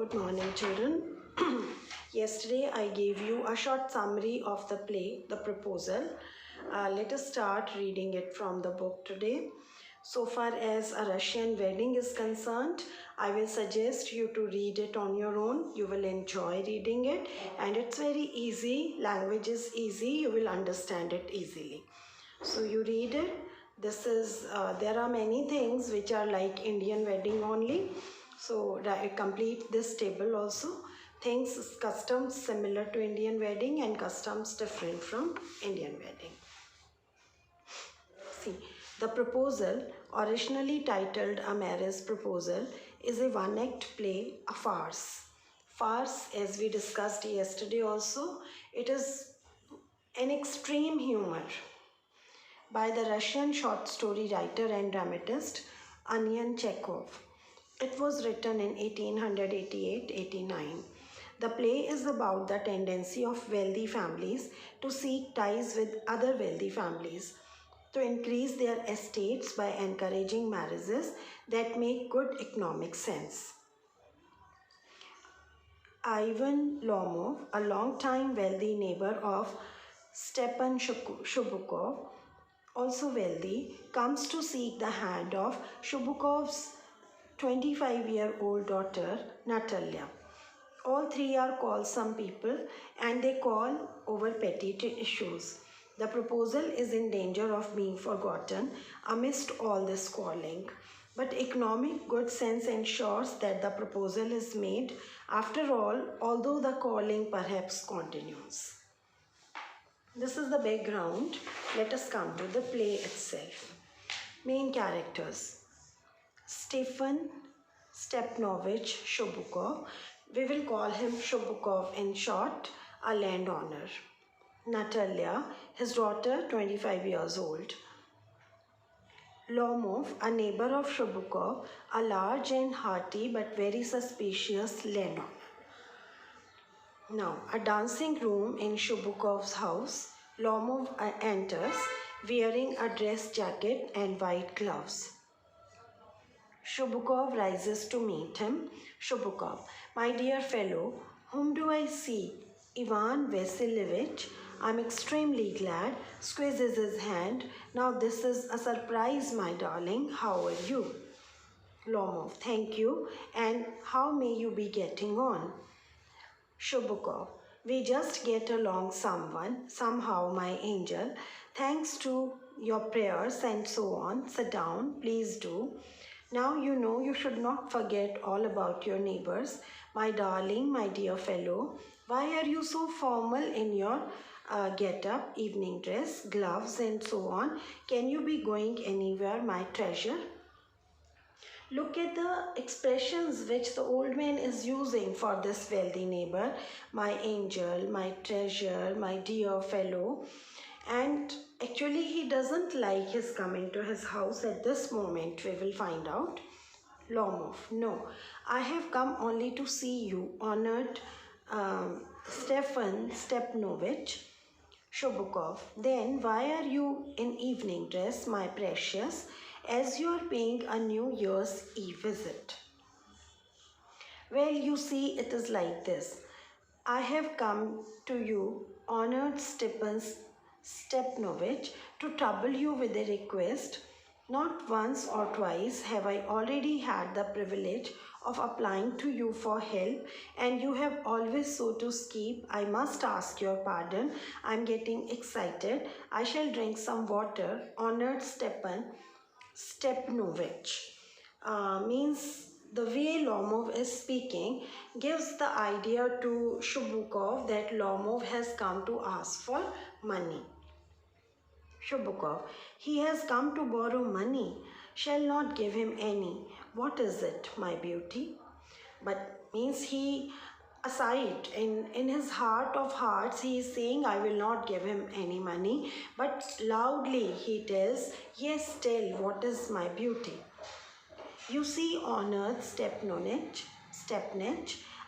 Good morning, children. Yesterday, I gave you a short summary of the play, The Proposal. Let us start reading it from the book today. So far as a Russian wedding is concerned, I will suggest you to read it on your own. You will enjoy reading it, and it's very easy. Language is easy. You will understand it easily. So you read it. There are many things which are like Indian wedding only. So complete this table also. Things, customs similar to Indian wedding and customs different from Indian wedding. See, The Proposal, originally titled A Marriage Proposal, is a one-act play, a farce. Farce, as we discussed yesterday also, it is an extreme humor by the Russian short story writer and dramatist Onion Chekhov. It was written in 1888-89. The play is about the tendency of wealthy families to seek ties with other wealthy families to increase their estates by encouraging marriages that make good economic sense. Ivan Lomov, a long-time wealthy neighbor of Stepan Shubukov, also wealthy, comes to seek the hand of Shubukov's 25-year-old daughter, Natalia. All three are quarrelsome people and they call over petty issues. The proposal is in danger of being forgotten amidst all this quarreling. But economic good sense ensures that the proposal is made after all, although the quarreling perhaps continues. This is the background. Let us come to the play itself. Main characters. Stefan Stepanovich Shubukov, we will call him Shubukov in short, a landowner. Natalia, his daughter, 25 years old. Lomov, a neighbor of Shubukov, a large and hearty but very suspicious landowner. Now, a dancing room in Shubukov's house. Lomov enters wearing a dress jacket and white gloves. Shubukov rises to meet him. Shubukov, my dear fellow, whom do I see? Ivan Vasilievich. I'm extremely glad. Squeezes his hand. Now this is a surprise, my darling. How are you? Lomov, thank you. And how may you be getting on? Shubukov, we just get along somehow, my angel. Thanks to your prayers and so on. Sit down, please do. Now you know you should not forget all about your neighbors. My darling, my dear fellow, why are you so formal in your get-up, evening dress, gloves and so on? Can you be going anywhere, my treasure? Look at the expressions which the old man is using for this wealthy neighbor. My angel, my treasure, my dear fellow. And actually he doesn't like his coming to his house at this moment, we will find out. Lomov, no, I have come only to see you, honored Stefan Stepanovich. Shubukov, then why are you in evening dress, my precious, as you are paying a New Year's Eve visit? Well, you see, it is like this. I have come to you, honored Stepan Stepanovich, to trouble you with a request. Not once or twice have I already had the privilege of applying to you for help, and you have always so to keep. I must ask your pardon. I am getting excited. I shall drink some water. Honored Stepan Stepanovich. Means the way Lomov is speaking gives the idea to Shubukov that Lomov has come to ask for money. Shubukov, he has come to borrow money. Shall not give him any. What is it, my beauty? But means he aside in his heart of hearts he is saying I will not give him any money, but loudly he tells, yes, tell, what is my beauty? You see, honored Stepanovich,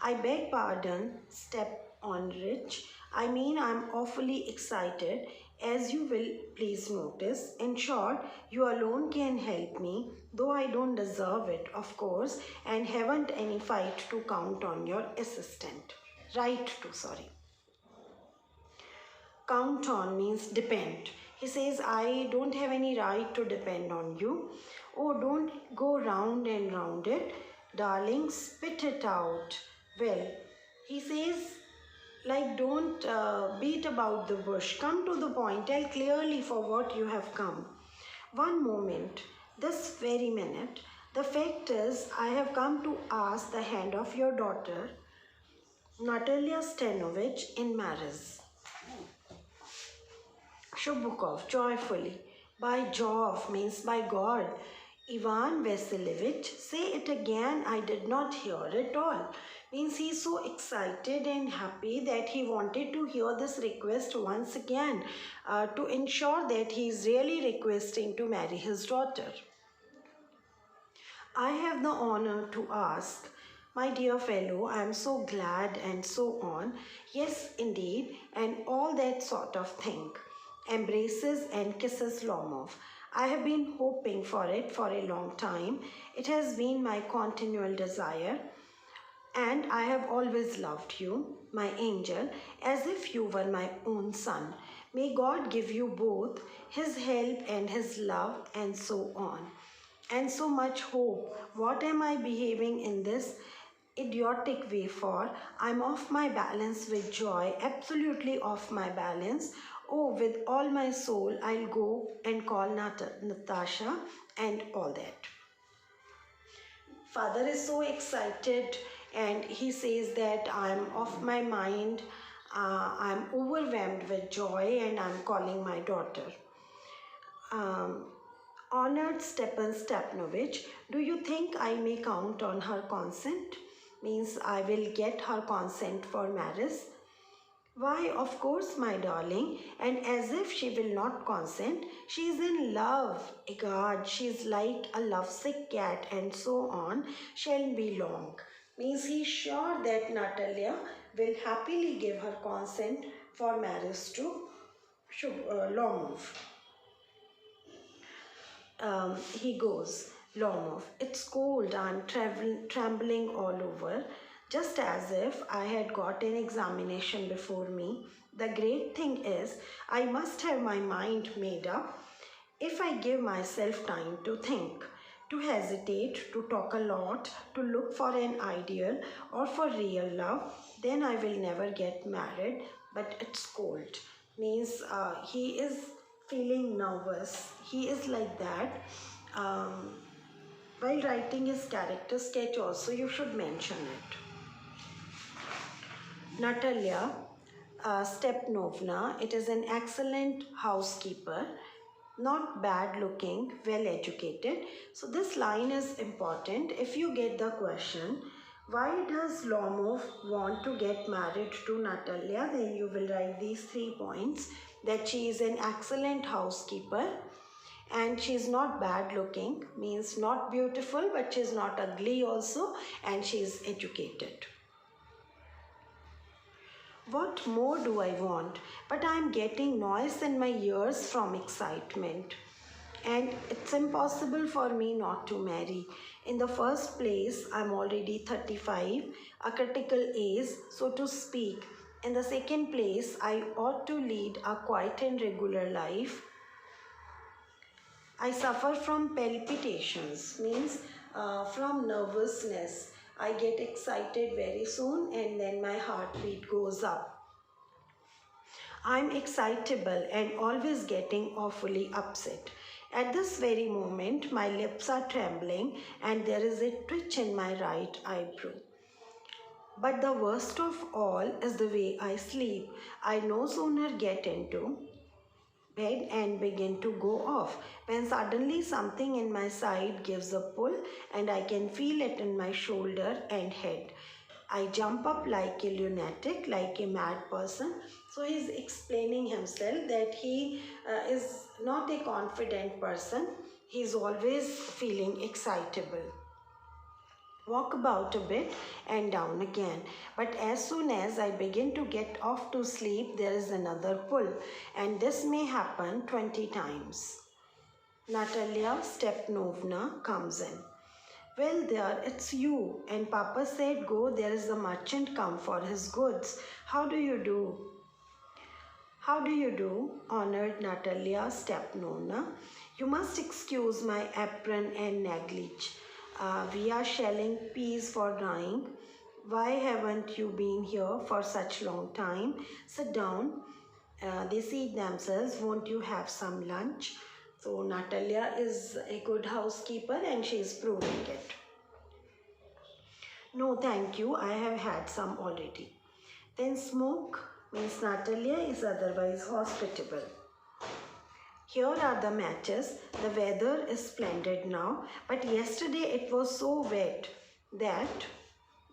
I beg pardon, Stepanovich, I mean I'm awfully excited As you will please notice, in short, you alone can help me, though I don't deserve it, of course, and haven't any fight to count on your assistant. Right to, sorry. Count on means depend. He says, I don't have any right to depend on you. Oh, don't go round and round it. Darling, spit it out. Well, he says, like, don't beat about the bush. Come to the point. Tell clearly for what you have come. One moment, this very minute. The fact is, I have come to ask the hand of your daughter, Natalia Stanovich, in marriage. Shubukov joyfully. By Jove means by God. Ivan Vasilievich, say it again, I did not hear it all. Means he's so excited and happy that he wanted to hear this request once again to ensure that he is really requesting to marry his daughter. I have the honor to ask, my dear fellow, I am so glad and so on. Yes, indeed, and all that sort of thing. Embraces and kisses Lomov. I have been hoping for it for a long time. It has been my continual desire. And I have always loved you, my angel, as if you were my own son. May God give you both his help and his love, and so on. And so much hope. What am I behaving in this idiotic way for? I'm off my balance with joy, absolutely off my balance. Oh, with all my soul, I'll go and call Natasha and all that. Father is so excited and he says that I'm off my mind, I'm overwhelmed with joy and I'm calling my daughter. Honored Stepan Stepanovich, do you think I may count on her consent? Means I will get her consent for marriage? Why, of course, my darling, and as if she will not consent, she is in love. Egad, she is like a lovesick cat, and so on shall be long. Means he is sure that Natalia will happily give her consent for marriage to Lomov. He goes, Lomov, it's cold, I'm trembling all over. Just as if I had got an examination before me. The great thing is, I must have my mind made up. If I give myself time to think, to hesitate, to talk a lot, to look for an ideal or for real love, then I will never get married. But it's cold. Means he is feeling nervous. He is like that. While writing his character sketch also, you should mention it. Natalia Stepnovna, it is an excellent housekeeper, not bad looking, well educated. So this line is important. If you get the question, why does Lomov want to get married to Natalia? Then you will write these 3 points, that she is an excellent housekeeper and she is not bad looking, means not beautiful, but she is not ugly also, and she is educated. What more do I want? But I am getting noise in my ears from excitement. And it's impossible for me not to marry. In the first place, I'm already 35, a critical age, so to speak. In the second place, I ought to lead a quiet and regular life. I suffer from palpitations, means from nervousness. I get excited very soon and then my heartbeat goes up. I'm excitable and always getting awfully upset. At this very moment, my lips are trembling and there is a twitch in my right eyebrow. But the worst of all is the way I sleep. I no sooner get into bed and begin to go off when suddenly something in my side gives a pull and I can feel it in my shoulder and head. I jump up like a lunatic, like a mad person. So he's explaining himself that he is not a confident person. He's always feeling excitable. walk about a bit and down again. But as soon as I begin to get off to sleep, there is another pull, and this may happen 20 times. Natalia Stepnovna comes in. Well, there, it's you. And Papa said, go, there is a merchant come for his goods. How do you do? How do you do, honored Natalia Stepnovna? You must excuse my apron and neglige. We are shelling peas for drying. Why haven't you been here for such long time? Sit down. They seat themselves. Won't you have some lunch? So Natalia is a good housekeeper and she is proving it. No, thank you. I have had some already. Then smoke means Natalia is otherwise hospitable. Here are the matches. The weather is splendid now, but yesterday it was so wet that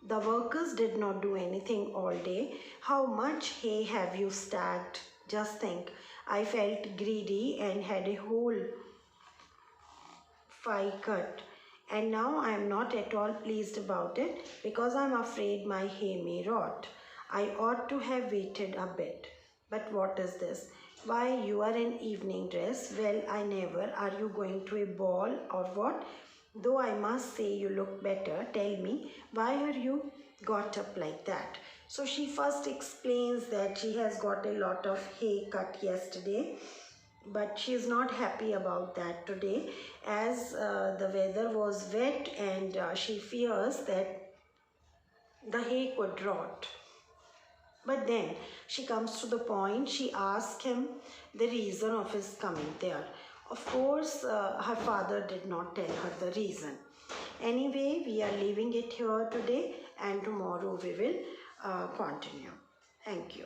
the workers did not do anything all day. How much hay have you stacked? Just think. I felt greedy and had a whole pie cut. And now I am not at all pleased about it because I am afraid my hay may rot. I ought to have waited a bit. But what is this? Why, you are in evening dress. Well, I never. Are you going to a ball or what? Though I must say you look better. Tell me, why are you got up like that? So she first explains that she has got a lot of hay cut yesterday, but she is not happy about that today as the weather was wet, and she fears that the hay could rot. But then she comes to the point. She asks him the reason of his coming there. Of course, her father did not tell her the reason. Anyway, we are leaving it here today, and tomorrow we will continue. Thank you.